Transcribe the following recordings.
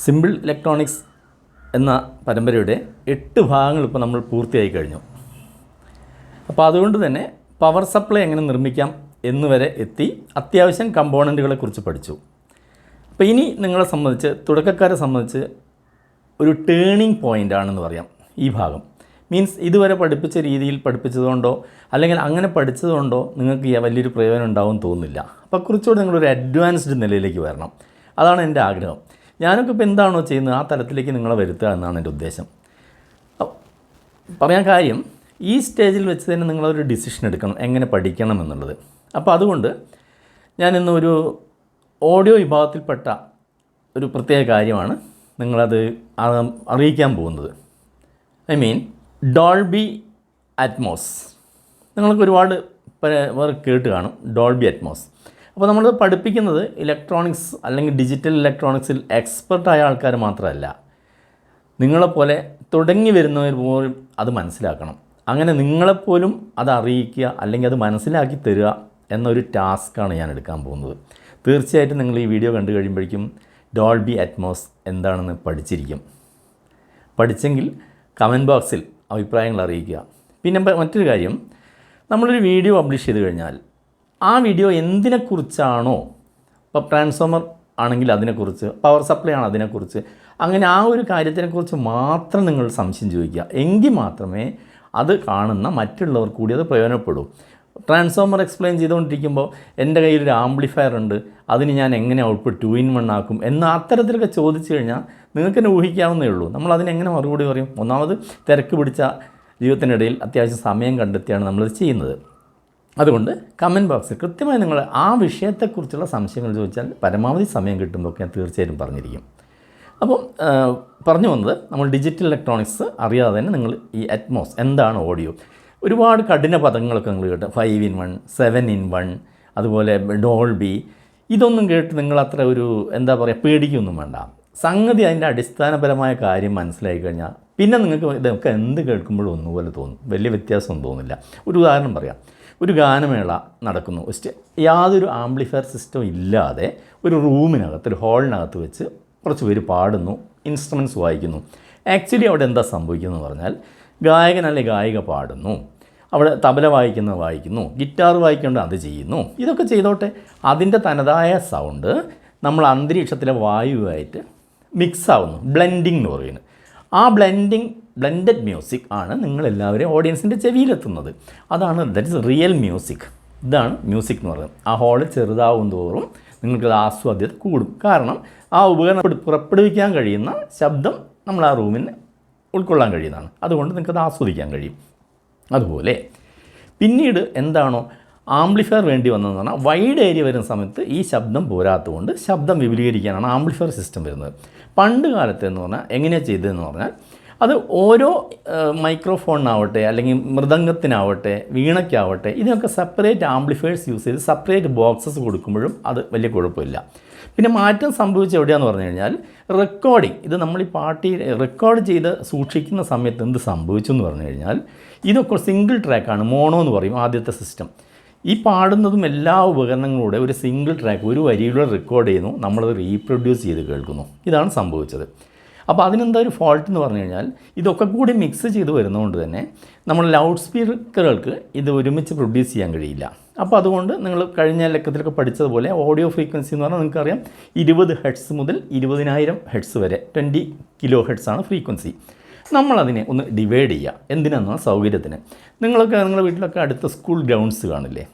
Simple electronics എന്ന പരമ്പരയുടെ 8 ഭാഗങ്ങൾ ഇപ്പോൾ നമ്മൾ പൂർത്തിയായി കഴിഞ്ഞു. അപ്പോൾ അതുകൊണ്ട് തന്നെ പവർ സപ്ലൈ എങ്ങനെ നിർമ്മിക്കാം എന്നുവരെ എത്തി അത്യാവശ്യം കമ്പോണൻറ്റുകളെക്കുറിച്ച് പഠിച്ചു. അപ്പോൾ ഇനി നിങ്ങളെ സംബന്ധിച്ച്, തുടക്കക്കാരെ സംബന്ധിച്ച് ഒരു ടേണിംഗ് പോയിൻ്റ് ആണെന്ന് പറയാം ഈ ഭാഗം. മീൻസ് ഇതുവരെ പഠിപ്പിച്ച രീതിയിൽ പഠിപ്പിച്ചതുകൊണ്ടോ അല്ലെങ്കിൽ അങ്ങനെ പഠിച്ചതുകൊണ്ടോ നിങ്ങൾക്ക് വലിയൊരു പ്രയോജനം ഉണ്ടാവും തോന്നുന്നില്ല. അപ്പോൾ കുറച്ചുകൂടി നിങ്ങളൊരു അഡ്വാൻസ്ഡ് നിലയിലേക്ക് വരണം. അതാണ് എൻ്റെ ആഗ്രഹം. ഞാനൊക്കെ ഇപ്പോൾ എന്താണോ ചെയ്യുന്നത് ആ തലത്തിലേക്ക് നിങ്ങളെ വരുത്തുക എന്നാണ് എൻ്റെ ഉദ്ദേശം. പറയാൻ കാര്യം, ഈ സ്റ്റേജിൽ വെച്ച് തന്നെ നിങ്ങളൊരു ഡിസിഷൻ എടുക്കണം എങ്ങനെ പഠിക്കണം എന്നുള്ളത്. അപ്പോൾ അതുകൊണ്ട് ഞാനിന്ന് ഒരു ഓഡിയോ വിഭാഗത്തിൽപ്പെട്ട ഒരു പ്രത്യേക കാര്യമാണ് നിങ്ങളത് അറിയിക്കാൻ പോകുന്നത്. I mean Dolby Atmos. നിങ്ങൾക്ക് ഒരുപാട് പേർ കേട്ട് കാണും ഡോൾബി അറ്റ്മോസ്. അപ്പോൾ നമ്മൾ പഠിപ്പിക്കുന്നത് ഇലക്ട്രോണിക്സ് അല്ലെങ്കിൽ ഡിജിറ്റൽ ഇലക്ട്രോണിക്സിൽ എക്സ്പെർട്ടായ ആൾക്കാർ മാത്രമല്ല, നിങ്ങളെപ്പോലെ തുടങ്ങി വരുന്നവർ പോലും അത് മനസ്സിലാക്കണം. അങ്ങനെ നിങ്ങളെപ്പോലും അത് അറിയിക്കുക അല്ലെങ്കിൽ അത് മനസ്സിലാക്കി തരിക എന്നൊരു ടാസ്ക്കാണ് ഞാൻ എടുക്കാൻ പോകുന്നത്. തീർച്ചയായിട്ടും നിങ്ങൾ ഈ വീഡിയോ കണ്ടു കഴിയുമ്പോഴേക്കും ഡോൾബി അറ്റ്മോസ് എന്താണെന്ന് പഠിച്ചിരിക്കും. പഠിച്ചെങ്കിൽ കമൻറ്റ് ബോക്സിൽ അഭിപ്രായങ്ങൾ അറിയിക്കുക. പിന്നെ മറ്റൊരു കാര്യം, നമ്മളൊരു വീഡിയോ പബ്ലിഷ് ചെയ്ത് കഴിഞ്ഞാൽ ആ വീഡിയോ എന്തിനെക്കുറിച്ചാണോ, ഇപ്പോൾ ട്രാൻസ്ഫോമർ ആണെങ്കിൽ അതിനെക്കുറിച്ച്, പവർ സപ്ലൈ ആണ് അതിനെക്കുറിച്ച്, അങ്ങനെ ആ ഒരു കാര്യത്തിനെക്കുറിച്ച് മാത്രം നിങ്ങൾ സംശയം ചോദിക്കുക. എങ്കിൽ മാത്രമേ അത് കാണുന്ന മറ്റുള്ളവർ കൂടി അത് പ്രയോജനപ്പെടൂ. ട്രാൻസ്ഫോമർ എക്സ്പ്ലെയിൻ ചെയ്തുകൊണ്ടിരിക്കുമ്പോൾ എൻ്റെ കയ്യിലൊരു ആംപ്ലിഫയർ ഉണ്ട്, അതിന് ഞാൻ എങ്ങനെ ഔട്ട്പുട്ട് 2-in-1 ആക്കും എന്ന അത്തരത്തിലൊക്കെ ചോദിച്ചു കഴിഞ്ഞാൽ നിങ്ങൾക്ക് തന്നെ ഊഹിക്കാവുന്നേ ഉള്ളൂ. നമ്മൾ അതിനെങ്ങനെ മറുപടി പറയും? ഒന്നാമത് തിരക്ക് പിടിച്ച ജീവിതത്തിനിടയിൽ അത്യാവശ്യം സമയം കണ്ടെത്തിയാണ് നമ്മളത് ചെയ്യുന്നത്. അതുകൊണ്ട് കമൻറ്റ് ബോക്സിൽ കൃത്യമായി നിങ്ങൾ ആ വിഷയത്തെക്കുറിച്ചുള്ള സംശയങ്ങൾ ചോദിച്ചാൽ പരമാവധി സമയം കിട്ടുമ്പോഴൊക്കെ ഞാൻ തീർച്ചയായിട്ടും പറഞ്ഞിരിക്കും. അപ്പം പറഞ്ഞു വന്നത്, നമ്മൾ ഡിജിറ്റൽ ഇലക്ട്രോണിക്സ് അറിയാതെ തന്നെ നിങ്ങൾ ഈ അറ്റ്മോസ് എന്താണ്, ഓഡിയോ, ഒരുപാട് കഠിന പദങ്ങളൊക്കെ നിങ്ങൾ കേട്ട് 5-in-1, 7-in-1, അതുപോലെ ഡോൾബി, ഇതൊന്നും കേട്ട് നിങ്ങളത്ര ഒരു എന്താ പറയുക പേടിക്കൊന്നും വേണ്ട. സംഗതി അതിൻ്റെ അടിസ്ഥാനപരമായ കാര്യം മനസ്സിലാക്കി കഴിഞ്ഞാൽ പിന്നെ നിങ്ങൾക്ക് ഇതൊക്കെ എന്ത് കേൾക്കുമ്പോഴും ഒന്നുപോലെ തോന്നും, വലിയ വ്യത്യാസമൊന്നും തോന്നില്ല. ഒരു ഉദാഹരണം പറയാം. ഒരു ഗാനമേള നടക്കുന്നു, യാതൊരു ആംപ്ലിഫയർ സിസ്റ്റം ഇല്ലാതെ ഒരു റൂമിനകത്ത്, ഒരു ഹാളിനകത്ത് വെച്ച് കുറച്ച് പേര് പാടുന്നു, ഇൻസ്ട്രുമെൻറ്റ്സ് വായിക്കുന്നു. ആക്ച്വലി അവിടെ എന്താ സംഭവിക്കുന്നതെന്ന് പറഞ്ഞാൽ, ഗായകൻ അല്ലെങ്കിൽ ഗായിക പാടുന്നു, അവിടെ തബല വായിക്കുന്നു, ഗിറ്റാർ വായിക്കേണ്ട അത് ചെയ്യുന്നു. ഇതൊക്കെ ചെയ്തോട്ടെ, അതിൻ്റെ തനതായ സൗണ്ട് നമ്മൾ അന്തരീക്ഷത്തിലെ വായുവായിട്ട് മിക്സ് ആവുന്നു, ബ്ലെൻഡിങ് എന്ന് പറയുന്നത്. ആ ബ്ലെൻഡഡ് മ്യൂസിക് ആണ് നിങ്ങളെല്ലാവരെയും ഓഡിയൻസിൻ്റെ ചെവിയിലെത്തുന്നത്. That is real music. ഇതാണ് മ്യൂസിക് എന്ന് പറയുന്നത്. ആ ഹാള് ചെറുതാവും തോറും നിങ്ങൾക്കത് ആസ്വാദ്യത കൂടും. കാരണം ആ ഉപകരണം പുറപ്പെടുവിക്കാൻ കഴിയുന്ന ശബ്ദം നമ്മൾ ആ റൂമിന് ഉൾക്കൊള്ളാൻ കഴിയുന്നതാണ്. അതുകൊണ്ട് നിങ്ങൾക്കത് ആസ്വദിക്കാൻ കഴിയും. അതുപോലെ പിന്നീട് എന്താണോ ആംപ്ലിഫയർ വേണ്ടി വന്നതെന്ന് പറഞ്ഞാൽ, വൈഡ് ഏരിയ വരുന്ന സമയത്ത് ഈ ശബ്ദം പോരാത്തതുകൊണ്ട് ശബ്ദം വിപുലീകരിക്കാനാണ് ആംപ്ലിഫയർ സിസ്റ്റം വരുന്നത്. പണ്ട് കാലത്ത് എന്ന് പറഞ്ഞാൽ എങ്ങനെയാണ് ചെയ്തതെന്ന് പറഞ്ഞാൽ, അത് ഓരോ മൈക്രോഫോണിനാവട്ടെ അല്ലെങ്കിൽ മൃദംഗത്തിനാവട്ടെ വീണയ്ക്കാവട്ടെ ഇതിനൊക്കെ സെപ്പറേറ്റ് ആംപ്ലിഫയേഴ്സ് യൂസ് ചെയ്ത് സെപ്പറേറ്റ് ബോക്സസ് കൊടുക്കുമ്പോഴും അത് വലിയ കുഴപ്പമില്ല. പിന്നെ മാറ്റം സംഭവിച്ച എവിടെയാണെന്ന് പറഞ്ഞു കഴിഞ്ഞാൽ, റെക്കോർഡിങ്. ഇത് നമ്മൾ ഈ പാർട്ടി റെക്കോർഡ് ചെയ്ത് സൂക്ഷിക്കുന്ന സമയത്ത് എന്ത് സംഭവിച്ചു എന്ന് പറഞ്ഞു കഴിഞ്ഞാൽ, ഇതൊക്കെ സിംഗിൾ ട്രാക്കാണ്, മോണോ എന്ന് പറയും ആദ്യത്തെ സിസ്റ്റം. ഈ പാടുന്നതും എല്ലാ ഉപകരണങ്ങളുടെ ഒരു സിംഗിൾ ട്രാക്ക് ഒരു വരിയിലൂടെ റെക്കോർഡ് ചെയ്യുന്നു, നമ്മളത് റീപ്രൊഡ്യൂസ് ചെയ്ത് കേൾക്കുന്നു. ഇതാണ് സംഭവിച്ചത്. അപ്പോൾ അതിനെന്താ ഒരു ഫോൾട്ട് എന്ന് പറഞ്ഞു കഴിഞ്ഞാൽ, ഇതൊക്കെ കൂടി മിക്സ് ചെയ്ത് വരുന്നതുകൊണ്ട് തന്നെ നമ്മൾ ലൗഡ് സ്പീക്കറുകൾക്ക് ഇത് ഒരുമിച്ച് പ്രൊഡ്യൂസ് ചെയ്യാൻ കഴിയില്ല. അപ്പോൾ അതുകൊണ്ട് നിങ്ങൾ കഴിഞ്ഞ ലക്കത്തിലൊക്കെ പഠിച്ചതുപോലെ ഓഡിയോ ഫ്രീക്വൻസി എന്ന് പറഞ്ഞാൽ നിങ്ങൾക്കറിയാം 20 ഹെർട്സ് മുതൽ 20,000 ഹെർട്സ് വരെ 20 kHz ആണ് ഫ്രീക്വൻസി. നമ്മളതിനെ ഒന്ന് ഡിവൈഡ് ചെയ്യുക. എന്തിനാണെന്ന സൗകര്യത്തിന്. നിങ്ങളുടെ വീട്ടിലൊക്കെ അടുത്ത സ്കൂൾ ഗ്രൗണ്ട്സ് കാണില്ലേ?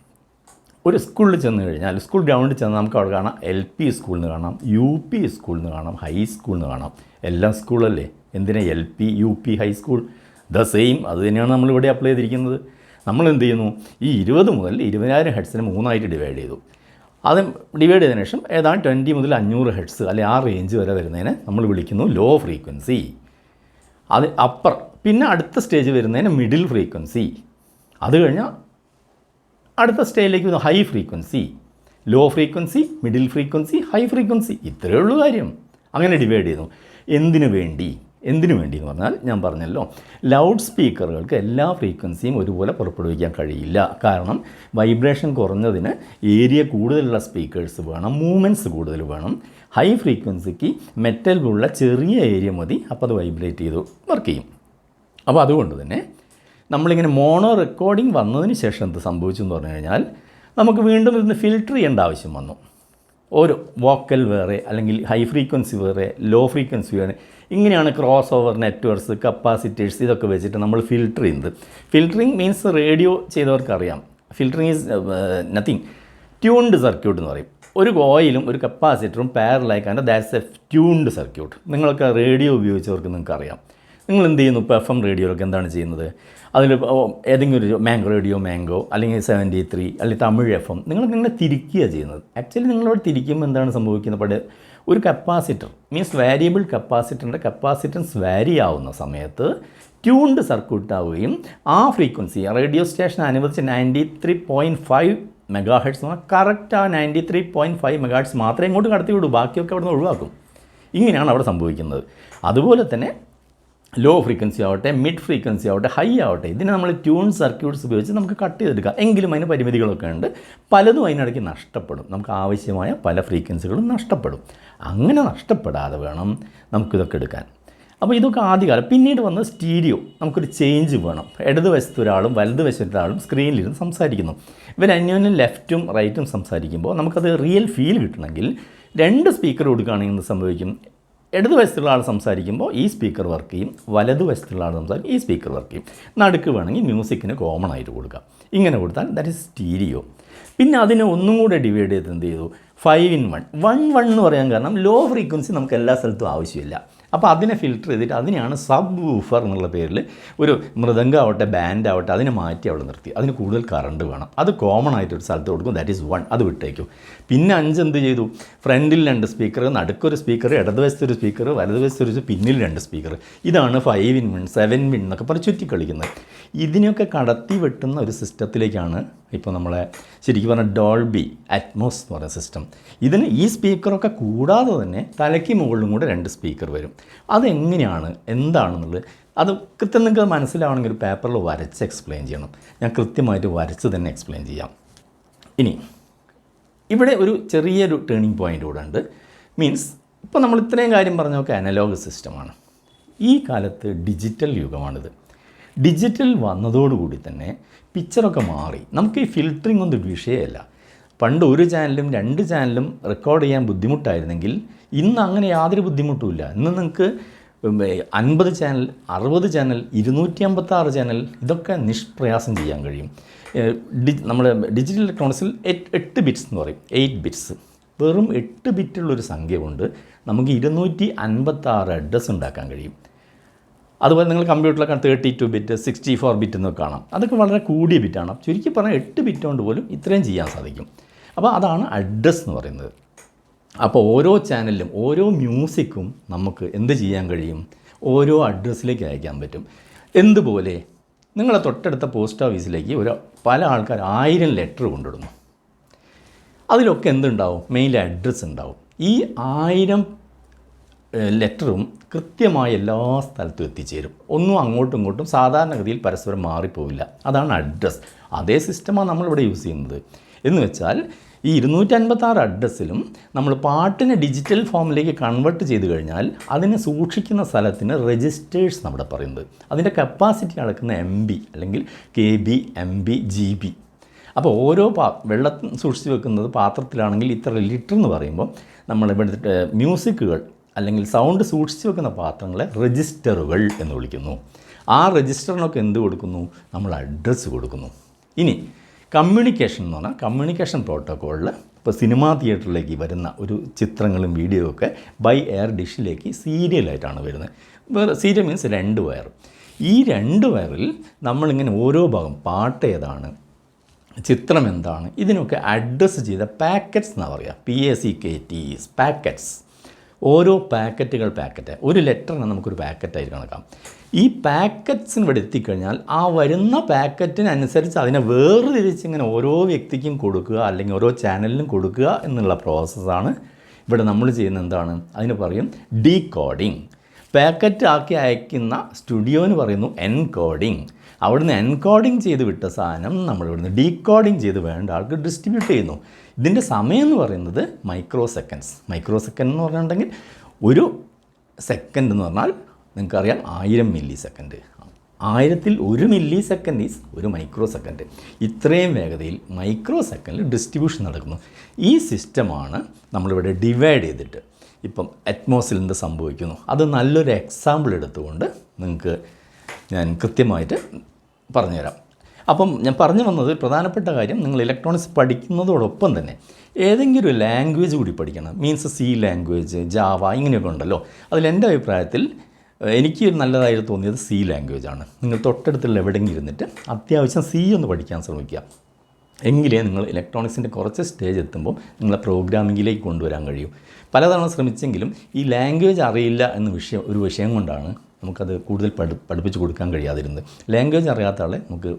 ഒരു സ്കൂളിൽ ചെന്ന് കഴിഞ്ഞാൽ, സ്കൂൾ ഗ്രൗണ്ടിൽ ചെന്ന് നമുക്ക് അവിടെ കാണാം LP സ്കൂളിൽ നിന്ന് കാണാം, UP സ്കൂളിൽ നിന്ന് കാണാം, ഹൈ സ്കൂളിൽ നിന്ന് കാണാം. എല്ലാം സ്കൂളല്ലേ? എന്തിനാ LP, UP, high school? The same. അത് തന്നെയാണ് നമ്മളിവിടെ അപ്ലൈ ചെയ്തിരിക്കുന്നത്. നമ്മൾ എന്ത് ചെയ്യുന്നു, ഈ 20 മുതൽ 20,000 ഹെർട്സിനെ 3 ഡിവൈഡ് ചെയ്തു. അത് ഡിവൈഡ് ചെയ്തതിനു ശേഷം ഏതാണ്ട് 20 മുതൽ 500 ഹെർട്സ് അല്ലെങ്കിൽ ആ റേഞ്ച് വരെ വരുന്നതിനെ നമ്മൾ വിളിക്കുന്നു ലോ ഫ്രീക്വൻസി. അത് അപ്പർ. പിന്നെ അടുത്ത സ്റ്റേജ് വരുന്നതിന് മിഡിൽ ഫ്രീക്വൻസി. അത് കഴിഞ്ഞാൽ അടുത്ത സ്റ്റേജിലേക്ക് വരുന്ന high frequency. Low frequency, middle frequency, high frequency. ഇത്രയേ ഉള്ളൂ കാര്യം. അങ്ങനെ ഡിവൈഡ് ചെയ്യുന്നു. എന്തിനു വേണ്ടി എന്തിനു വേണ്ടി എന്ന് പറഞ്ഞാൽ ഞാൻ പറഞ്ഞല്ലോ, ലൗഡ് സ്പീക്കറുകൾക്ക് എല്ലാ ഫ്രീക്വൻസിയും ഒരുപോലെ പുറപ്പെടുവിക്കാൻ കഴിയില്ല. കാരണം വൈബ്രേഷൻ കുറഞ്ഞതിന് ഏരിയ കൂടുതലുള്ള സ്പീക്കേഴ്സ് വേണം, മൂവ്മെൻറ്റ്സ് കൂടുതൽ വേണം. ഹൈ ഫ്രീക്വൻസിക്ക് മെറ്റൽ പോലുള്ള ചെറിയ ഏരിയ മതി, അപ്പോൾ അത് വൈബ്രേറ്റ് ചെയ്ത് വർക്ക് ചെയ്യും. അപ്പോൾ അതുകൊണ്ട് തന്നെ നമ്മളിങ്ങനെ മോണോ റെക്കോർഡിംഗ് വന്നതിന് ശേഷം എന്ത് സംഭവിച്ചു എന്ന് പറഞ്ഞു കഴിഞ്ഞാൽ നമുക്ക് വീണ്ടും ഇതിന് ഫിൽട്ടർ ചെയ്യേണ്ട ആവശ്യം വന്നു. ഓരോ വോക്കൽ വേറെ, അല്ലെങ്കിൽ ഹൈ ഫ്രീക്വൻസി വേറെ, ലോ ഫ്രീക്വൻസി വേറെ, ഇങ്ങനെയാണ് ക്രോസ് ഓവർ നെറ്റ്വർക്ക്സ്, കപ്പാസിറ്റേഴ്സ് ഇതൊക്കെ വെച്ചിട്ട് നമ്മൾ ഫിൽട്ടർ ചെയ്യുന്നത്. ഫിൽറ്ററിങ് മീൻസ് റേഡിയോ ചെയ്തവർക്കറിയാം, filtering is nothing tuned circuit എന്ന് പറയും. ഒരു കോയിലും ഒരു കപ്പാസിറ്ററും പാരലായിക്കാണ്ട് ദാറ്റ്സ് എ ട്യൂൺഡ് സർക്യൂട്ട്. നിങ്ങൾക്ക് റേഡിയോ ഉപയോഗിച്ചവർക്ക് നിങ്ങൾക്ക് അറിയാം. നിങ്ങൾ എന്ത് ചെയ്യുന്നു? ഇപ്പോൾ FM റേഡിയോയിലൊക്കെ എന്താണ് ചെയ്യുന്നത്? അതിൽ ഏതെങ്കിലും ഒരു മാംഗോ അല്ലെങ്കിൽ 73 അല്ലെങ്കിൽ തമിഴ് FM നിങ്ങളിങ്ങനെ തിരിക്കുക ചെയ്യുന്നത്. ആക്ച്വലി നിങ്ങളോട് തിരിക്കുമ്പോൾ എന്താണ് സംഭവിക്കുന്നത്? പണ്ട് ഒരു കപ്പാസിറ്റർ മീൻസ് വാരിയബിൾ കപ്പാസിറ്ററിൻ്റെ കപ്പാസിറ്റൻസ് വാരി ആവുന്ന സമയത്ത് ട്യൂൺഡ് സർക്യൂട്ട് ആവുകയും ആ ഫ്രീക്വൻസി റേഡിയോ സ്റ്റേഷൻ അനുവദിച്ച് 93.5 മെഗാഹെർട്സ് എന്ന് പറഞ്ഞാൽ കറക്റ്റ് ആ 93.5 മെഗാഹെർട്സ് മാത്രമേ ഇങ്ങോട്ട് കടത്തി വിടൂ, ബാക്കിയൊക്കെ അവിടെ നിന്ന് ഒഴിവാക്കും. ഇങ്ങനെയാണ് അവിടെ സംഭവിക്കുന്നത്. അതുപോലെ തന്നെ ലോ ഫ്രീക്വൻസി ആവട്ടെ, മിഡ് ഫ്രീക്വൻസി ആവട്ടെ, ഹൈ ആവട്ടെ, ഇതിനെ നമ്മൾ ട്യൂൺ സർക്യൂട്ട്സ് ഉപയോഗിച്ച് നമുക്ക് കട്ട് ചെയ്തെടുക്കാം. എങ്കിലും അതിന് പരിമിതികളൊക്കെ ഉണ്ട്. പലതും അതിനിടയ്ക്ക് നഷ്ടപ്പെടും. നമുക്ക് ആവശ്യമായ പല ഫ്രീക്വൻസികളും നഷ്ടപ്പെടും. അങ്ങനെ നഷ്ടപ്പെടാതെ വേണം നമുക്കിതൊക്കെ എടുക്കാൻ. അപ്പോൾ ഇതൊക്കെ ആദ്യകാലം. പിന്നീട് വന്ന് സ്റ്റീരിയോ, നമുക്കൊരു ചേഞ്ച് വേണം. ഇടതുവശത്ത് ഒരാളും വലതുവശത്ത് ഒരാളും സ്ക്രീനിലിരുന്ന് സംസാരിക്കുന്നു. ഇവർ അന്യോന്യം ലെഫ്റ്റും റൈറ്റും സംസാരിക്കുമ്പോൾ നമുക്കത് റിയൽ ഫീൽ കിട്ടണമെങ്കിൽ 2 സ്പീക്കർ കൊടുക്കുകയാണെങ്കിൽ എന്ത് സംഭവിക്കും? ഇടതുവശത്തുള്ള ആൾ സംസാരിക്കുമ്പോൾ ഈ സ്പീക്കർ വർക്ക് ചെയ്യും, വലതുവശത്തുള്ള ആൾ സംസാരിക്കും ഈ സ്പീക്കർ വർക്ക് ചെയ്യും. നടുക്ക് വേണമെങ്കിൽ മ്യൂസിക്കിന് കോമൺ ആയിട്ട് കൊടുക്കാം. ഇങ്ങനെ കൊടുത്താൽ ദാറ്റ് ഈസ് സ്റ്റീരിയോ. പിന്നെ അതിനെ ഒന്നും കൂടെ ഡിവൈഡ് ചെയ്ത് എന്ത് ചെയ്തു? 5 in 1. 1 എന്ന് പറയാൻ കാരണം ലോ ഫ്രീക്വൻസി നമുക്ക് എല്ലാ സ്ഥലത്തും ആവശ്യമില്ല. അപ്പോൾ അതിനെ ഫിൽറ്റർ ചെയ്തിട്ട് അതിനെയാണ് സബ് വൂഫർ എന്നുള്ള പേരിൽ ഒരു മൃദംഗമാവട്ടെ ബാൻഡ് ആവട്ടെ അതിനെ മാറ്റി അവിടെ നിർത്തി. അതിന് കൂടുതൽ കറണ്ട് വേണം. അത് കോമൺ ആയിട്ട് ഒരു സ്ഥലത്ത് കൊടുക്കും. That is 1. അത് വിട്ടേക്കും. പിന്നെ 5 എന്ത് ചെയ്തു? ഫ്രണ്ടിൽ 2 സ്പീക്കർ, നടുക്കൊരു സ്പീക്കർ, ഇടതുവശത്തൊരു സ്പീക്കർ, വലതുവശത്തൊരു പിന്നിൽ 2 സ്പീക്കർ. ഇതാണ് 5 in 1, 7 in 1 എന്നൊക്കെ പറഞ്ഞ് ചുറ്റി കളിക്കുന്നത്. ഇതിനെയൊക്കെ കടത്തി വെട്ടുന്ന ഒരു സിസ്റ്റത്തിലേക്കാണ് ഇപ്പോൾ നമ്മളെ ശരിക്കും പറഞ്ഞാൽ ഡോൾബി അറ്റ്മോസ് എന്ന് പറയുന്ന സിസ്റ്റം. ഇതിന് ഈ സ്പീക്കറൊക്കെ കൂടാതെ തന്നെ തലയ്ക്ക് മുകളിലും കൂടെ 2 സ്പീക്കർ വരും. അതെങ്ങനെയാണ്, എന്താണെന്നുള്ളത് അത് കൃത്യം നിങ്ങൾക്ക് മനസ്സിലാവണമെങ്കിൽ ഒരു പേപ്പറിൽ വരച്ച് എക്സ്പ്ലെയിൻ ചെയ്യണം. ഞാൻ കൃത്യമായിട്ട് വരച്ച് തന്നെ എക്സ്പ്ലെയിൻ ചെയ്യാം. ഇനി ഇവിടെ ഒരു ചെറിയൊരു ടേണിംഗ് പോയിൻ്റ് കൂടെ ഉണ്ട്. മീൻസ് ഇപ്പോൾ നമ്മൾ ഇത്രയും കാര്യം പറഞ്ഞൊക്കെ അനലോഗ് സിസ്റ്റമാണ്. ഈ കാലത്ത് ഡിജിറ്റൽ യുഗമാണിത്. ഡിജിറ്റൽ വന്നതോടുകൂടി തന്നെ പിക്ചറൊക്കെ മാറി. നമുക്ക് ഈ ഫിൽറ്ററിംഗ് ഒന്നും വിഷയമല്ല. പണ്ട് 1 ചാനലും 2 ചാനലും റെക്കോർഡ് ചെയ്യാൻ ബുദ്ധിമുട്ടായിരുന്നെങ്കിൽ ഇന്ന് അങ്ങനെ യാതൊരു ബുദ്ധിമുട്ടുമില്ല. ഇന്ന് നിങ്ങൾക്ക് 50 ചാനൽ, 60 ചാനൽ, 256 ചാനൽ ഇതൊക്കെ നിഷ്പ്രയാസം ചെയ്യാൻ കഴിയും. നമ്മുടെ ഡിജിറ്റൽ ഇലക്ട്രോണിക്സിൽ 8 ബിറ്റ്സ് എന്ന് പറയും, 8 ബിറ്റ്സ്. വെറും 8 ബിറ്റുള്ളൊരു സംഖ്യ കൊണ്ട് നമുക്ക് 256 അഡ്രസ്സ് ഉണ്ടാക്കാൻ കഴിയും. അതുപോലെ നിങ്ങൾ കമ്പ്യൂട്ടറിലൊക്കെ 32 ബിറ്റ്, 64 ബിറ്റ് എന്നൊക്കെ കാണാം. അതൊക്കെ വളരെ കൂടിയ ബിറ്റാണ്. ചുരുക്കി പറഞ്ഞാൽ 8 ബിറ്റ് കൊണ്ട് പോലും ഇത്രയും ചെയ്യാൻ സാധിക്കും. അപ്പോൾ അതാണ് അഡ്രസ്സ് എന്ന് പറയുന്നത്. അപ്പോൾ ഓരോ ചാനലിലും ഓരോ മ്യൂസിക്കും നമുക്ക് എന്ത് ചെയ്യാൻ കഴിയും? ഓരോ അഡ്രസ്സിലേക്ക് അയക്കാൻ പറ്റും. എന്തുപോലെ നിങ്ങളെ തൊട്ടടുത്ത പോസ്റ്റ് ഓഫീസിലേക്ക് പല ആൾക്കാർ 1000 ലെറ്റർ കൊണ്ടിടുന്നു. അതിലൊക്കെ എന്തുണ്ടാവും? മെയിൽ അഡ്രസ്സ് ഉണ്ടാവും. ഈ 1000 ലെറ്ററും കൃത്യമായി എല്ലാ സ്ഥലത്തും എത്തിച്ചേരും. ഒന്നും അങ്ങോട്ടും ഇങ്ങോട്ടും സാധാരണഗതിയിൽ പരസ്പരം മാറിപ്പോവില്ല. അതാണ് അഡ്രസ്സ്. അതേ സിസ്റ്റമാണ് നമ്മളിവിടെ യൂസ് ചെയ്യുന്നത്. എന്ന് വെച്ചാൽ ഈ 256 അഡ്രസ്സിലും നമ്മൾ പാട്ടിനെ ഡിജിറ്റൽ ഫോമിലേക്ക് കൺവേർട്ട് ചെയ്ത് കഴിഞ്ഞാൽ അതിനെ സൂക്ഷിക്കുന്ന സ്ഥലത്തിന് രജിസ്റ്റേഴ്സ് നമ്മുടെ പറയുന്നത്. അതിൻ്റെ കപ്പാസിറ്റി അളക്കുന്ന MB അല്ലെങ്കിൽ KB, MB, GB. അപ്പോൾ ഓരോ വെള്ളം സൂക്ഷിച്ച് വെക്കുന്നത് പാത്രത്തിലാണെങ്കിൽ ഇത്ര ലിറ്റർ എന്ന് പറയുമ്പോൾ നമ്മളിവിടുത്തെ മ്യൂസിക്കുകൾ അല്ലെങ്കിൽ സൗണ്ട് സൂക്ഷിച്ച് വെക്കുന്ന പാത്രങ്ങളെ രജിസ്റ്ററുകൾ എന്ന് വിളിക്കുന്നു. ആ രജിസ്റ്ററിനൊക്കെ എന്ത് കൊടുക്കുന്നു? നമ്മൾ അഡ്രസ്സ് കൊടുക്കുന്നു. ഇനി കമ്മ്യൂണിക്കേഷൻ എന്ന് പറഞ്ഞാൽ കമ്മ്യൂണിക്കേഷൻ പ്രോട്ടോക്കോളിൽ ഇപ്പോൾ സിനിമാ തിയേറ്ററിലേക്ക് വരുന്ന ഒരു ചിത്രങ്ങളും വീഡിയോ ഒക്കെ ബൈ എയർ ഡിഷിലേക്ക് സീരിയലായിട്ടാണ് വരുന്നത്. Serial means 2 wire. ഈ 2 വയറിൽ നമ്മളിങ്ങനെ ഓരോ ഭാഗം പാട്ട് ഏതാണ്, ചിത്രം എന്താണ്, ഇതിനൊക്കെ അഡ്രസ്സ് ചെയ്ത പാക്കറ്റ്സ് എന്നാണ് പറയുക. PACKTS packets. ഓരോ പാക്കറ്റ് ഒരു ലെറ്ററിന് നമുക്കൊരു പാക്കറ്റായി കണക്കാം. ഈ പാക്കറ്റ്സിന് ഇവിടെ എത്തിക്കഴിഞ്ഞാൽ ആ വരുന്ന പാക്കറ്റിനനുസരിച്ച് അതിനെ വേർതിരിച്ചിങ്ങനെ ഓരോ വ്യക്തിക്കും കൊടുക്കുക അല്ലെങ്കിൽ ഓരോ ചാനലിനും കൊടുക്കുക എന്നുള്ള പ്രോസസ്സാണ് ഇവിടെ നമ്മൾ ചെയ്യുന്ന. എന്താണ് അതിന് പറയും? ഡീകോഡിങ്. പാക്കറ്റ് ആക്കി അയക്കുന്ന സ്റ്റുഡിയോന് പറയുന്നു എൻകോഡിങ്. അവിടുന്ന് എൻകോഡിങ് ചെയ്ത് വിട്ട സാധനം നമ്മളിവിടുന്ന് ഡീകോഡിങ് ചെയ്ത് വേണ്ട ആൾക്ക് ഡിസ്ട്രിബ്യൂട്ട് ചെയ്യുന്നു. ഇതിൻ്റെ സമയം എന്ന് പറയുന്നത് മൈക്രോ സെക്കൻഡ്സ്. മൈക്രോ സെക്കൻഡ് എന്ന് പറഞ്ഞിട്ടുണ്ടെങ്കിൽ ഒരു സെക്കൻഡ് എന്ന് പറഞ്ഞാൽ നിങ്ങൾക്കറിയാം 1000 മില്ലി സെക്കൻഡ്. 1000-ൽ 1 മില്ലി സെക്കൻഡ് ഈസ് ഒരു മൈക്രോ സെക്കൻഡ്. ഇത്രയും വേഗതയിൽ മൈക്രോ സെക്കൻഡിൽ ഡിസ്ട്രിബ്യൂഷൻ നടക്കുന്നു. ഈ സിസ്റ്റമാണ് നമ്മളിവിടെ ഡിവൈഡ് ചെയ്തിട്ട് ഇപ്പം അറ്റ്മോസിൽ എന്ത് സംഭവിക്കുന്നു അത് നല്ലൊരു എക്സാമ്പിൾ എടുത്തുകൊണ്ട് നിങ്ങൾക്ക് ഞാൻ കൃത്യമായിട്ട് പറഞ്ഞുതരാം. അപ്പം ഞാൻ പറഞ്ഞു വന്നത് പ്രധാനപ്പെട്ട കാര്യം, നിങ്ങൾ ഇലക്ട്രോണിക്സ് പഠിക്കുന്നതോടൊപ്പം തന്നെ ഏതെങ്കിലും ഒരു ലാംഗ്വേജ് കൂടി പഠിക്കണം. മീൻസ് സി ലാംഗ്വേജ്, ജാവ ഇങ്ങനെയൊക്കെ ഉണ്ടല്ലോ. അതിലെൻ്റെ അഭിപ്രായത്തിൽ എനിക്ക് നല്ലതായിട്ട് തോന്നിയത് സി ലാംഗ്വേജാണ്. നിങ്ങൾ തൊട്ടടുത്തുള്ള എവിടെയെങ്കിലും ഇരുന്നിട്ട് അത്യാവശ്യം സി ഒന്ന് പഠിക്കാൻ ശ്രമിക്കുക. എങ്കിലേ നിങ്ങൾ ഇലക്ട്രോണിക്സിൻ്റെ കുറച്ച് സ്റ്റേജ് എത്തുമ്പോൾ നിങ്ങളെ പ്രോഗ്രാമിങ്ങിലേക്ക് കൊണ്ടുവരാൻ കഴിയും. പലതവണ ശ്രമിച്ചെങ്കിലും ഈ ലാംഗ്വേജ് അറിയില്ല എന്ന ഒരു വിഷയം കൊണ്ടാണ് നമുക്കത് കൂടുതൽ പഠിപ്പിച്ച് കൊടുക്കാൻ കഴിയാതിരുന്നത്. ലാംഗ്വേജ് അറിയാത്ത ആളെ നമുക്ക്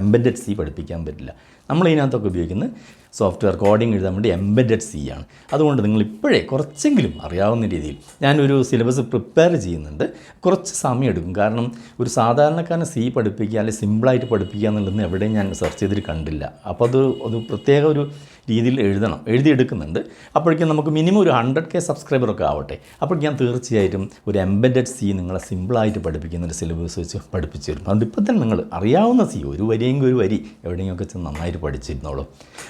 എംബെഡഡ് സി പഠിപ്പിക്കാൻ പറ്റില്ല. നമ്മളിതിനകത്തൊക്കെ ഉപയോഗിക്കുന്നത് സോഫ്റ്റ്വെയർ കോഡിംഗ് എഴുതാൻ വേണ്ടി എംബെഡഡ് സി ആണ്. അതുകൊണ്ട് നിങ്ങൾ ഇപ്പോഴേ കുറച്ചെങ്കിലും അറിയാവുന്ന രീതിയിൽ ഞാനൊരു സിലബസ് പ്രിപ്പയർ ചെയ്യുന്നുണ്ട്. കുറച്ച് സമയം എടുക്കും. കാരണം ഒരു സാധാരണക്കാരനെ സി പഠിപ്പിക്കുക അല്ലെങ്കിൽ സിമ്പിളായിട്ട് പഠിപ്പിക്കുക എന്നുള്ളതെന്ന് എവിടെയും ഞാൻ സെർച്ച് ചെയ്തിട്ട് കണ്ടില്ല. അപ്പോൾ അത് പ്രത്യേക ഒരു രീതിയിൽ എഴുതിയെടുക്കുന്നുണ്ട്. അപ്പോഴേക്കും നമുക്ക് മിനിമം ഒരു 100K സബ്സ്ക്രൈബറൊക്കെ ആവട്ടെ. അപ്പോൾ ഞാൻ തീർച്ചയായിട്ടും ഒരു എംബെഡഡ് സി നിങ്ങളെ സിമ്പിളായിട്ട് പഠിപ്പിക്കുന്ന ഒരു സിലബസ് വെച്ച് പഠിപ്പിച്ചു തരും. അതിപ്പോൾ തന്നെ നിങ്ങൾ അറിയാവുന്ന സി ഒരു വരി എവിടെയെങ്കിലുമൊക്കെ ചെന്ന് നന്നായിട്ട് പഠിച്ചിരുന്നോളൂ.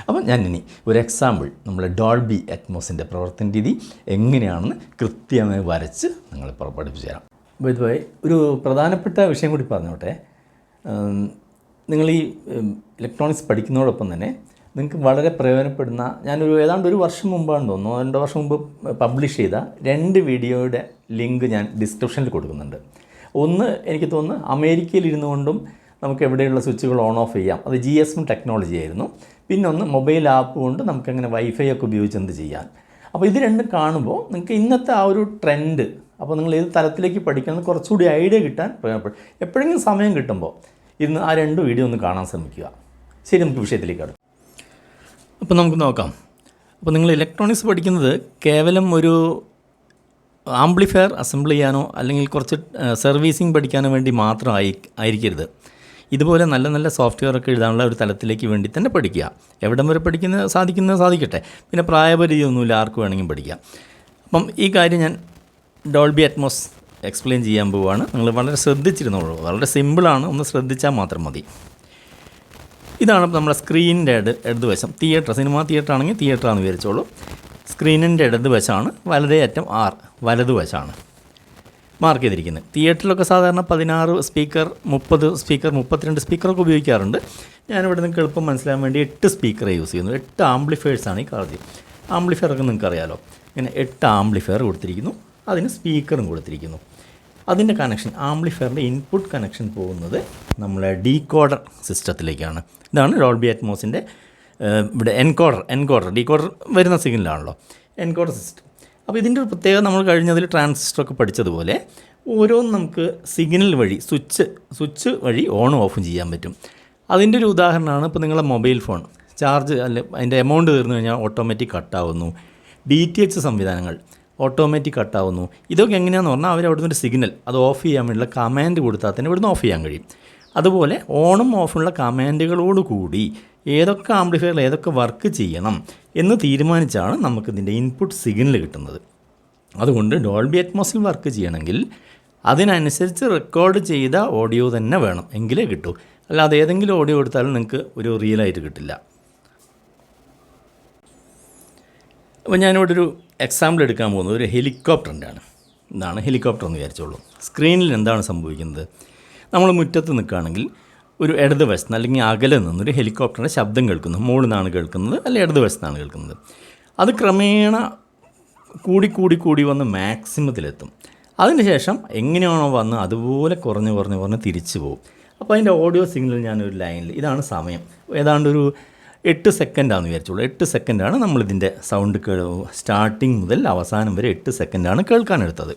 അപ്പം ഞാൻ ഇനി ഒരു എക്സാമ്പിൾ നമ്മുടെ ഡോൾബി അറ്റ്മോസിൻ്റെ പ്രവർത്തന രീതി എങ്ങനെയാണെന്ന് കൃത്യമായി വരച്ച് നിങ്ങളിപ്പോൾ പഠിപ്പിച്ചു തരാം. ഇതുവരെ ഒരു പ്രധാനപ്പെട്ട വിഷയം കൂടി പറഞ്ഞോട്ടെ. നിങ്ങൾ ഈ ഇലക്ട്രോണിക്സ് പഠിക്കുന്നതോടൊപ്പം തന്നെ നിങ്ങൾക്ക് വളരെ പ്രയോജനപ്പെടുന്ന, ഞാനൊരു ഏതാണ്ട് 1 വർഷം മുമ്പാണ് തോന്നുന്നു, 2 വർഷം മുമ്പ് പബ്ലിഷ് ചെയ്ത 2 വീഡിയോയുടെ ലിങ്ക് ഞാൻ ഡിസ്ക്രിപ്ഷനിൽ കൊടുക്കുന്നുണ്ട്. ഒന്ന് എനിക്ക് തോന്നുന്നു അമേരിക്കയിൽ ഇരുന്നു കൊണ്ടും നമുക്ക് എവിടെയുള്ള സ്വിച്ചുകൾ ഓൺ ഓഫ് ചെയ്യാം, അത് GSM ടെക്നോളജി ആയിരുന്നു. പിന്നെ ഒന്ന് മൊബൈൽ ആപ്പ് കൊണ്ട് നമുക്കങ്ങനെ വൈഫൈ ഒക്കെ ഉപയോഗിച്ച് എന്ത് ചെയ്യാൻ. അപ്പോൾ ഇത് രണ്ടും കാണുമ്പോൾ നിങ്ങൾക്ക് ഇന്നത്തെ ആ ഒരു ട്രെൻഡ്, അപ്പോൾ നിങ്ങൾ ഏത് തലത്തിലേക്ക് പഠിക്കണം കുറച്ചുകൂടി ഐഡിയ കിട്ടാൻ പ്രയോജനപ്പെടും. എപ്പോഴെങ്കിലും സമയം കിട്ടുമ്പോൾ ഇന്ന് ആ 2 വീഡിയോ ഒന്ന് കാണാൻ ശ്രമിക്കുക. ശരി, നമുക്ക് വിഷയത്തിലേക്ക് കടക്കാം. അപ്പോൾ നമുക്ക് നോക്കാം. അപ്പോൾ നിങ്ങൾ ഇലക്ട്രോണിക്സ് പഠിക്കുന്നത് കേവലം ഒരു ആംപ്ലിഫയർ അസംബിൾ ചെയ്യാനോ അല്ലെങ്കിൽ കുറച്ച് സർവീസിങ് പഠിക്കാനോ വേണ്ടി മാത്രം ആയിരിക്കരുത്. ഇതുപോലെ നല്ല നല്ല സോഫ്റ്റ്വെയറൊക്കെ എഴുതാനുള്ള ഒരു തലത്തിലേക്ക് വേണ്ടി തന്നെ പഠിക്കുക. എവിടം വരെ സാധിക്കുന്നത് സാധിക്കട്ടെ. പിന്നെ പ്രായപരിധിയൊന്നുമില്ല, ആർക്ക് വേണമെങ്കിലും പഠിക്കാം. അപ്പം ഈ കാര്യം ഞാൻ ഡോൾബി അറ്റ്മോസ് എക്സ്പ്ലെയിൻ ചെയ്യാൻ പോവുകയാണ്. നിങ്ങൾ വളരെ ശ്രദ്ധിച്ചിരുന്നോളൂ. വളരെ സിമ്പിളാണ്, ഒന്ന് ശ്രദ്ധിച്ചാൽ മാത്രം മതി. ഇതാണ് നമ്മുടെ സ്ക്രീനിൻ്റെ ഇടതുവശം. സിനിമാ തിയേറ്റർ ആണെങ്കിൽ തിയേറ്ററാണെന്ന് വിചാരിച്ചോളൂ. സ്ക്രീനിൻ്റെ ഇടതുവശമാണ്, വലതേയറ്റം വലതുവശമാണ് മാർക്ക് ചെയ്തിരിക്കുന്നത്. തിയേറ്ററിലൊക്കെ സാധാരണ 16 സ്പീക്കർ, 30 സ്പീക്കർ, 32 സ്പീക്കറൊക്കെ ഉപയോഗിക്കാറുണ്ട്. ഞാനിവിടെ നിങ്ങൾക്ക് എളുപ്പം മനസ്സിലാൻ വേണ്ടി 8 സ്പീക്കറെ യൂസ് ചെയ്യുന്നു. 8 ആംപ്ലിഫയേഴ്സാണ് ഈ കാര്യം. ആംപ്ലിഫയറൊക്കെ നിങ്ങൾക്ക് അറിയാമല്ലോ. ഇങ്ങനെ 8 ആംപ്ലിഫയർ കൊടുത്തിരിക്കുന്നു, അതിന് സ്പീക്കറും കൊടുത്തിരിക്കുന്നു. അതിൻ്റെ കണക്ഷൻ, ആംപ്ലിഫയറിൻ്റെ ഇൻപുട്ട് കണക്ഷൻ പോകുന്നത് നമ്മളെ ഡീകോഡർ സിസ്റ്റത്തിലേക്കാണ്. ഇതാണ് ഡോൾബി അറ്റ്മോസിൻ്റെ ഇവിടെ എൻകോഡർ ഡീകോഡർ വരുന്ന സിഗ്നലാണല്ലോ എൻകോഡർ സിസ്റ്റം. അപ്പോൾ ഇതിൻ്റെ ഒരു പ്രത്യേകത, നമ്മൾ കഴിഞ്ഞതിൽ ട്രാൻസിസ്റ്ററൊക്കെ പഠിച്ചതുപോലെ ഓരോന്നും നമുക്ക് സിഗ്നൽ വഴി സ്വിച്ച് വഴി ഓണും ഓഫും ചെയ്യാൻ പറ്റും. അതിൻ്റെ ഒരു ഉദാഹരണമാണ് ഇപ്പോൾ നിങ്ങളെ മൊബൈൽ ഫോൺ ചാർജ് അതിൻ്റെ എമൗണ്ട് തീർന്നു കഴിഞ്ഞാൽ ഓട്ടോമാറ്റിക് കട്ടാവുന്നു. DTH സംവിധാനങ്ങൾ ഓട്ടോമാറ്റിക് കട്ടാവുന്നു. ഇതൊക്കെ എങ്ങനെയാണെന്ന് പറഞ്ഞാൽ അവർ അവിടുന്ന് ഒരു സിഗ്നൽ അത് ഓഫ് ചെയ്യാൻ വേണ്ടിയുള്ള കമാൻഡ് കൊടുത്താൽ തന്നെ ഇവിടുന്ന് ഓഫ് ചെയ്യാൻ കഴിയും. അതുപോലെ ഓണും ഓഫുള്ള കമാൻഡുകളോട് കൂടി ഏതൊക്കെ ആംപ്ലിഫയറിൽ ഏതൊക്കെ വർക്ക് ചെയ്യണം എന്ന് തീരുമാനിച്ചാണ് നമുക്കിതിൻ്റെ ഇൻപുട്ട് സിഗ്നൽ കിട്ടുന്നത്. അതുകൊണ്ട് ഡോൾബി അറ്റ്മോസിൽ വർക്ക് ചെയ്യണമെങ്കിൽ അതിനനുസരിച്ച് റെക്കോർഡ് ചെയ്ത ഓഡിയോ തന്നെ വേണം, എങ്കിലേ കിട്ടൂ. അല്ലാതെ ഏതെങ്കിലും ഓഡിയോ എടുത്താലും നിങ്ങൾക്ക് ഒരു റിയലായിട്ട് കിട്ടില്ല. അപ്പോൾ ഞാനിവിടെ ഒരു എക്സാമ്പിൾ എടുക്കാൻ പോകുന്നത് ഒരു ഹെലികോപ്റ്ററിൻ്റെ ആണ്. ഇതാണ് ഹെലികോപ്റ്റർ എന്ന് വിചാരിച്ചോളൂ. സ്ക്രീനിൽ എന്താണ് സംഭവിക്കുന്നത്? നമ്മൾ മുറ്റത്ത് നിൽക്കുകയാണെങ്കിൽ ഒരു ഇടതുവശത്ത് അല്ലെങ്കിൽ അകലെ നിന്നൊരു ഹെലികോപ്റ്ററിൻ്റെ ശബ്ദം കേൾക്കുന്നു. മുകളിൽ നിന്നാണ് കേൾക്കുന്നത് അല്ലെങ്കിൽ ഇടതുവശത്താണ് കേൾക്കുന്നത്. അത് ക്രമേണ കൂടി വന്ന് മാക്സിമത്തിലെത്തും. അതിനുശേഷം എങ്ങനെയാണോ വന്ന് അതുപോലെ കുറഞ്ഞ് തിരിച്ചു പോകും. അപ്പോൾ അതിൻ്റെ ഓഡിയോ സിഗ്നൽ ഞാനൊരു ലൈനിൽ, ഇതാണ് സമയം, ഏതാണ്ട് ഒരു 8 സെക്കൻഡാണെന്ന് വിചാരിച്ചോളൂ. 8 സെക്കൻഡാണ് നമ്മളിതിൻ്റെ സൗണ്ട് സ്റ്റാർട്ടിങ് മുതൽ അവസാനം വരെ 8 സെക്കൻഡാണ് കേൾക്കാനെടുത്തത്.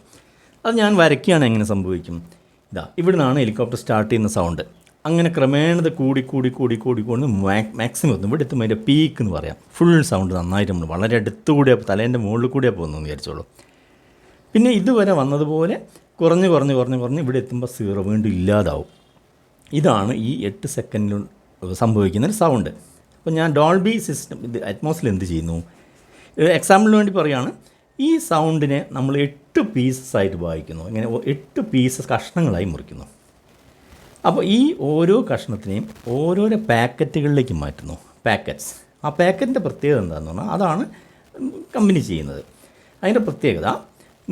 അത് ഞാൻ വരയ്ക്കുകയാണ്. എങ്ങനെ സംഭവിക്കും? ഇവിടെ നിന്നാണ് ഹെലികോപ്റ്റർ സ്റ്റാർട്ട് ചെയ്യുന്ന സൗണ്ട്. അങ്ങനെ ക്രമേണ കൂടി മാക്സിമം എത്തും. ഇവിടെ എത്തുമ്പോൾ അതിൻ്റെ പീക്ക് എന്ന് പറയാം. ഫുൾ സൗണ്ട് നന്നായിട്ട് നമ്മൾ വളരെ അടുത്തുകൂടിയാണ്, തലേൻ്റെ മുകളിൽ കൂടിയാണ് പോകുന്നതെന്ന് വിചാരിച്ചോളൂ. പിന്നെ ഇതുവരെ വന്നതുപോലെ കുറഞ്ഞ് ഇവിടെ എത്തുമ്പോൾ 0 വീണ്ടും ഇല്ലാതാവും. ഇതാണ് ഈ 8 സെക്കൻഡിൽ സംഭവിക്കുന്നൊരു സൗണ്ട്. അപ്പോൾ ഞാൻ ഡോൾബി സിസ്റ്റം ഇത് അറ്റ്മോസിൽ എന്ത് ചെയ്യുന്നു, എക്സാമ്പിളിന് വേണ്ടി പറയുകയാണ്. ഈ സൗണ്ടിനെ നമ്മൾ 8 പീസസ് ആയിട്ട് വായിക്കുന്നു. ഇങ്ങനെ 8 പീസസ് കഷ്ണങ്ങളായി മുറിക്കുന്നു. അപ്പോൾ ഈ ഓരോ കഷ്ണത്തിനെയും ഓരോരോ പാക്കറ്റുകളിലേക്ക് മാറ്റുന്നു. പാക്കറ്റ്സ്. ആ പാക്കറ്റിൻ്റെ പ്രത്യേകത എന്താണെന്ന് പറഞ്ഞാൽ അതാണ് കമ്പനി ചെയ്യുന്നത്. അതിൻ്റെ പ്രത്യേകത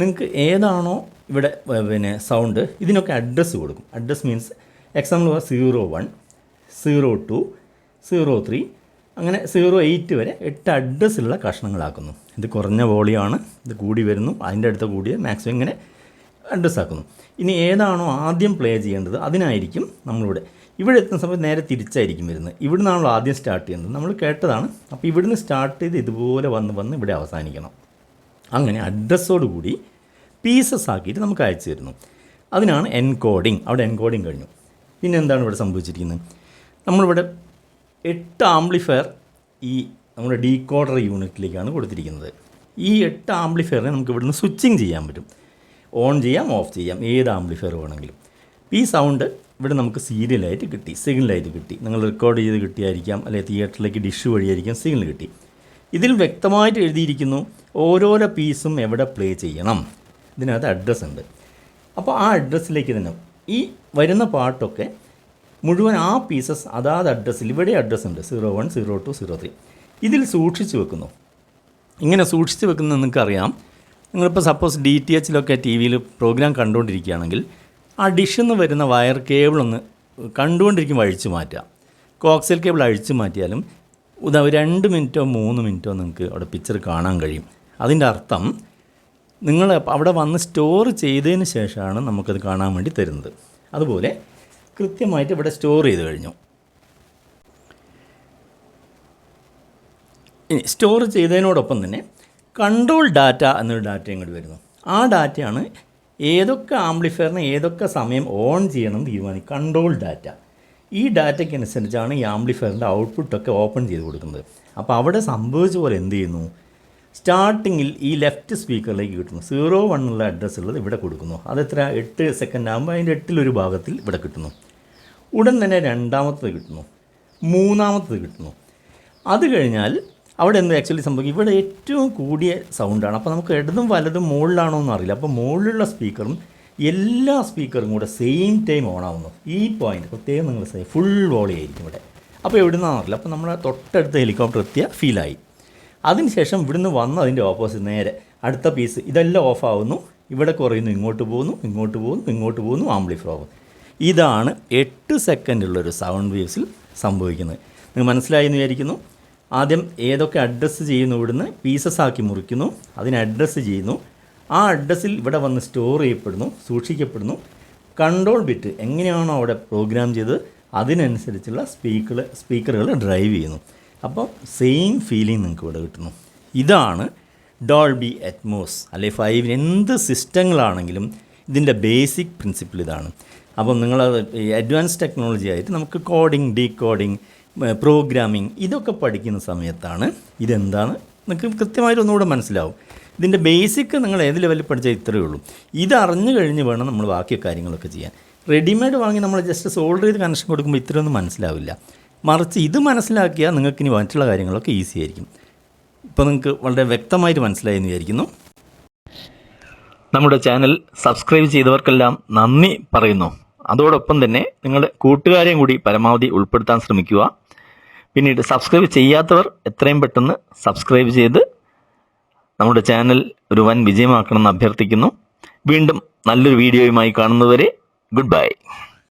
നിങ്ങൾക്ക് ഏതാണോ ഇവിടെ പിന്നെ സൗണ്ട് ഇതിനൊക്കെ അഡ്രസ്സ് കൊടുക്കും. അഡ്രസ്സ് മീൻസ് എക്സാമ്പിൾ 01, 02, 03 അങ്ങനെ 08 വരെ 8 അഡ്രസ്സുള്ള കഷ്ണങ്ങളാക്കുന്നു. ഇത് കുറഞ്ഞ വോളിയാണ്, ഇത് കൂടി വരുന്നു, അതിൻ്റെ അടുത്ത് കൂടിയ മാക്സിമം ഇങ്ങനെ അഡ്രസ്സാക്കുന്നു. ഇനി ഏതാണോ ആദ്യം പ്ലേ ചെയ്യേണ്ടത് അതിനായിരിക്കും നമ്മളിവിടെ എത്തുന്ന സമയത്ത് നേരെ തിരിച്ചായിരിക്കും വരുന്നത്. ഇവിടെ നിന്നാണല്ലോ ആദ്യം സ്റ്റാർട്ട് ചെയ്യുന്നത്, നമ്മൾ കേട്ടതാണ്. അപ്പോൾ ഇവിടുന്ന് സ്റ്റാർട്ട് ചെയ്ത് ഇതുപോലെ വന്ന് ഇവിടെ അവസാനിക്കണം. അങ്ങനെ അഡ്രസ്സോടുകൂടി പീസസ് ആക്കിയിട്ട് നമുക്ക് അയച്ചു തരുന്നു. അതിനാണ് എൻകോഡിങ്. അവിടെ എൻകോഡിങ് കഴിഞ്ഞു. പിന്നെ എന്താണ് ഇവിടെ സംഭവിച്ചിരിക്കുന്നത്, നമ്മളിവിടെ 8 ആംപ്ലിഫയർ ഈ നമ്മുടെ ഡീകോഡർ യൂണിറ്റിലേക്കാണ് കൊടുത്തിരിക്കുന്നത്. ഈ 8 ആംപ്ലിഫയറിനെ നമുക്ക് ഇവിടുന്ന് സ്വിച്ചിങ് ചെയ്യാൻ പറ്റും. ഓൺ ചെയ്യാം, ഓഫ് ചെയ്യാം, ഏത് ആംപ്ലിഫയർ വേണമെങ്കിലും. ഈ സൗണ്ട് ഇവിടെ നമുക്ക് സീരിയലായിട്ട് കിട്ടി, സിഗ്നലായിട്ട് കിട്ടി. നിങ്ങൾ റെക്കോർഡ് ചെയ്ത് കിട്ടിയായിരിക്കാം, അല്ലെങ്കിൽ തിയേറ്ററിലേക്ക് ഡിഷ് വഴിയായിരിക്കാം സിഗ്നൽ കിട്ടി. ഇതിൽ വ്യക്തമായിട്ട് എഴുതിയിരിക്കുന്നു ഓരോരോ പീസും എവിടെ പ്ലേ ചെയ്യണം. ഇതിനകത്ത് അഡ്രസ്സ് ഉണ്ട്. അപ്പോൾ ആ അഡ്രസ്സിലേക്ക് തന്നെ ഈ വരുന്ന പാട്ടൊക്കെ മുഴുവൻ ആ പീസസ് അതാത് അഡ്രസ്സിൽ ഇവിടെ അഡ്രസ്സ് ഉണ്ട് 01, 02, 03 ഇതിൽ സൂക്ഷിച്ച് വെക്കുന്നു. ഇങ്ങനെ സൂക്ഷിച്ച് വെക്കുന്നത് നിങ്ങൾക്കറിയാം. നിങ്ങളിപ്പോൾ സപ്പോസ് DTHലൊക്കെ ടി വിയിൽ പ്രോഗ്രാം കണ്ടുകൊണ്ടിരിക്കുകയാണെങ്കിൽ ആ ഡിഷിൽ നിന്ന് വരുന്ന വയർ കേബിളൊന്ന് കണ്ടുകൊണ്ടിരിക്കുമ്പോൾ അഴിച്ചു മാറ്റുക. കോക്സിയൽ കേബിൾ അഴിച്ചു മാറ്റിയാലും 2 മിനിറ്റോ 3 മിനിറ്റോ നിങ്ങൾക്ക് അവിടെ പിക്ചർ കാണാൻ കഴിയും. അതിൻ്റെ അർത്ഥം നിങ്ങൾ അവിടെ വന്ന് സ്റ്റോർ ചെയ്തതിന് ശേഷമാണ് നമുക്കത് കാണാൻ വേണ്ടി തരുന്നത്. അതുപോലെ കൃത്യമായിട്ട് ഇവിടെ സ്റ്റോർ ചെയ്ത് കഴിഞ്ഞു. ഇനി സ്റ്റോർ ചെയ്തതിനോടൊപ്പം തന്നെ കൺട്രോൾ ഡാറ്റ എന്നൊരു ഡാറ്റ ഇങ്ങോട്ട് വരുന്നു. ആ ഡാറ്റയാണ് ഏതൊക്കെ ആംപ്ലിഫയറിനെ ഏതൊക്കെ സമയം ഓൺ ചെയ്യണം തീരുമാനിക്കും. Control data. ഈ ഡാറ്റയ്ക്ക് അനുസരിച്ചാണ് ഈ ആംപ്ലിഫയറിൻ്റെ ഔട്ട്പുട്ടൊക്കെ ഓപ്പൺ ചെയ്ത് കൊടുക്കുന്നത്. അപ്പോൾ അവിടെ സംഭവിച്ച പോലെ എന്ത് ചെയ്യുന്നു, സ്റ്റാർട്ടിങ്ങിൽ ഈ ലെഫ്റ്റ് സ്പീക്കറിലേക്ക് കിട്ടുന്നു. 01 ഉള്ള അഡ്രസ്സ് ഉള്ളത് ഇവിടെ കൊടുക്കുന്നു. അതെത്ര 8 സെക്കൻഡ് ആകുമ്പോൾ അതിൻ്റെ 8-1 ഭാഗത്തിൽ ഇവിടെ കിട്ടുന്നു. ഉടൻ തന്നെ രണ്ടാമത്തത് കിട്ടുന്നു, മൂന്നാമത്തത് കിട്ടുന്നു. അത് കഴിഞ്ഞാൽ അവിടെ എന്ത് ആക്ച്വലി സംഭവിക്കും, ഇവിടെ ഏറ്റവും കൂടിയ സൗണ്ടാണ്. അപ്പോൾ നമുക്ക് ഇടതും വലതും മുകളിലാണോ എന്ന് അറിയില്ല. അപ്പോൾ മുകളിലുള്ള സ്പീക്കറും എല്ലാ സ്പീക്കറും കൂടെ സെയിം ടൈം ഓണാവുന്നു. ഈ പോയിൻ്റ് പ്രത്യേകം നിങ്ങൾ ഫുൾ വോളി ആയിരിക്കും ഇവിടെ. അപ്പോൾ എവിടെ നിന്നാണെന്ന് അറിയില്ല. അപ്പോൾ നമ്മൾ തൊട്ടടുത്ത ഹെലികോപ്റ്റർ എത്തിയ ഫീലായി. അതിനുശേഷം ഇവിടുന്ന് വന്ന് അതിൻ്റെ ഓപ്പോസിറ്റ് നേരെ അടുത്ത പീസ് ഇതെല്ലാം ഓഫാവുന്നു. ഇവിടെ കുറയുന്നു, ഇങ്ങോട്ട് പോകുന്നു, ഇങ്ങോട്ട് പോകുന്നു, ഇങ്ങോട്ട് പോകുന്നു, ആംപ്ലിഫയർ ആവുന്നു. ഇതാണ് 8 സെക്കൻഡുള്ളൊരു സൗണ്ട് വേവ്സിൽ സംഭവിക്കുന്നത്. നിങ്ങൾ മനസ്സിലായി എന്ന് വിചാരിക്കുന്നു. ആദ്യം ഏതൊക്കെ അഡ്രസ്സ് ചെയ്യുന്നു, ഇവിടുന്ന് പീസസ് ആക്കി മുറിക്കുന്നു, അതിന് അഡ്രസ്സ് ചെയ്യുന്നു. ആ അഡ്രസ്സിൽ ഇവിടെ വന്ന് സ്റ്റോർ ചെയ്യപ്പെടുന്നു, സൂക്ഷിക്കപ്പെടുന്നു. കൺട്രോൾ ബിറ്റ് എങ്ങനെയാണോ അവിടെ പ്രോഗ്രാം ചെയ്തത് അതിനനുസരിച്ചുള്ള സ്പീക്കറുകൾ ഡ്രൈവ് ചെയ്യുന്നു. അപ്പോൾ സെയിം ഫീലിംഗ് നിങ്ങൾക്ക് ഇവിടെ കിട്ടുന്നു. ഇതാണ് ഡോൾബി അറ്റ്മോസ് അല്ലെ 5 എന്ത് സിസ്റ്റങ്ങളാണെങ്കിലും ഇതിൻ്റെ ബേസിക് പ്രിൻസിപ്പിൾ ഇതാണ്. അപ്പം നിങ്ങൾ അഡ്വാൻസ് ടെക്നോളജി ആയിട്ട് നമുക്ക് കോഡിങ്, ഡീകോഡിങ്, പ്രോഗ്രാമിംഗ് ഇതൊക്കെ പഠിക്കുന്ന സമയത്താണ് ഇതെന്താണ് നിങ്ങൾക്ക് കൃത്യമായിട്ട് ഒന്നുകൂടെ മനസ്സിലാവും. ഇതിൻ്റെ ബേസിക് നിങ്ങൾ ഏത് ലെവലിൽ പഠിച്ചാൽ ഇത്രയേ ഉള്ളൂ. ഇതറിഞ്ഞു കഴിഞ്ഞ് വേണം നമ്മൾ ബാക്കി കാര്യങ്ങളൊക്കെ ചെയ്യാൻ. റെഡിമെയ്ഡ് വാങ്ങി നമ്മൾ ജസ്റ്റ് സോൾഡർ ചെയ്ത് കണക്ഷൻ കൊടുക്കുമ്പോൾ ഇത്രയൊന്നും മനസ്സിലാവില്ല. മറിച്ച് ഇത് മനസ്സിലാക്കിയാൽ നിങ്ങൾക്ക് ഇനി മറ്റുള്ള കാര്യങ്ങളൊക്കെ ഈസി ആയിരിക്കും. ഇപ്പോൾ നിങ്ങൾക്ക് വളരെ വ്യക്തമായിട്ട് മനസ്സിലായി എന്ന് വിചാരിക്കുന്നു. നമ്മുടെ ചാനൽ സബ്സ്ക്രൈബ് ചെയ്തവർക്കെല്ലാം നന്ദി പറയുന്നു. അതോടൊപ്പം തന്നെ നിങ്ങളുടെ കൂട്ടുകാരെയും കൂടി പരമാവധി ഉൾപ്പെടുത്താൻ ശ്രമിക്കുക. പിന്നീട് സബ്സ്ക്രൈബ് ചെയ്യാത്തവർ എത്രയും പെട്ടെന്ന് സബ്സ്ക്രൈബ് ചെയ്ത് നമ്മുടെ ചാനൽ ഒരു വൻ വിജയമാക്കണമെന്ന് അഭ്യർത്ഥിക്കുന്നു. വീണ്ടും നല്ലൊരു വീഡിയോയുമായി കാണുന്നതുവരെ ഗുഡ് ബൈ.